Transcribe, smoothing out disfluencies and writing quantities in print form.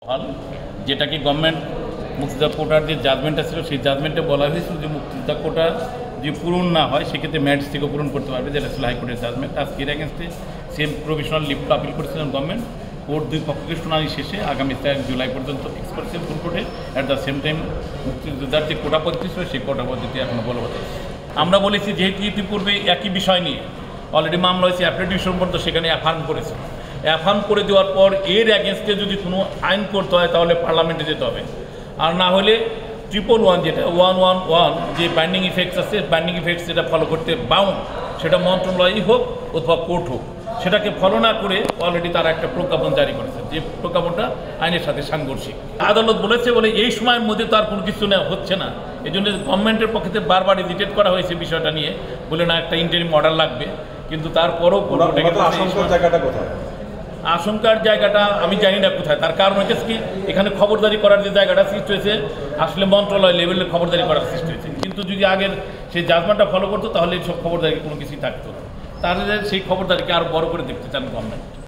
হল যেটাকে গভর্নমেন্ট মুক্তিযোদ্ধা কোটার যে জাজমেন্টটা ছিল সেই জাজমেন্টে বলা হয়েছিল যে মুক্তিযোদ্ধা কোটা যে পূরণ না হয় সেক্ষেত্রে ম্যাটস থেকে পূরণ করতে পারবে, যেটা ছিল হাইকোর্টের জাজমেন্ট। আজকে এর এগেনস্টে সেম প্রভিশনাল লিফট আপিল করেছিলেন গভর্নমেন্ট। কোর্ট দুই পক্ষকে শুনানি শেষে আগামী 4 জুলাই পর্যন্ত ফিক্স করেছেন ফুল কোর্টে। অ্যাট দ্য সেম টাইম মুক্তিযোদ্ধার যে কোটা পদ্ধতি ছিল সেই কোটা পদ্ধতি এখনও বলবৎ আছে। আমরা বলেছি যেহেতু ইতিপূর্বে একই বিষয় নিয়ে অলরেডি মামলা হয়েছে, অ্যাপেলেট ডিভিশন পর্যন্ত সেখানে অ্যাফার্ম করেছে। অ্যাফার্ম করে দেওয়ার পর এর অ্যাগেনস্টে যদি কোনো আইন করতে হয় তাহলে পার্লামেন্টে যেতে হবে, আর না হলে 111 যেটা 111 যে বাইন্ডিং ইফেক্টস আছে, বাইন্ডিং ইফেক্টস যেটা ফলো করতে বাউন্ড, সেটা মন্ত্রণালয়ই হোক অথবা কোর্ট হোক, সেটাকে ফলো না করে অলরেডি তারা একটা প্রজ্ঞাপন জারি করেছে, যে প্রজ্ঞাপনটা আইনের সাথে সাংঘর্ষিক। আদালত বলেছে বলে এই সময়ের মধ্যে তো আর কোনো কিছু হচ্ছে না, এই জন্য গভর্নমেন্টের পক্ষে বারবার ইজিটেট করা হয়েছে বিষয়টা নিয়ে, বলে না একটা ইন্টারিম অর্ডার লাগবে, কিন্তু তারপরও আশঙ্কার জায়গাটা আমি জানি না কোথায়। তার কারণ হচ্ছে কি, এখানে খবরদারি করার যে জায়গাটা সৃষ্টি হয়েছে আসলে মন্ত্রণালয় লেভেলে খবরদারি করার সৃষ্টি হয়েছে, কিন্তু যদি আগের সেই জাজমেন্টটা ফলো করতো তাহলে সব খবরদারি কোনো কিছুই থাকতো না। তাহলে সেই খবরদারিকে আরও বড় করে দেখতে চান গভর্নমেন্ট।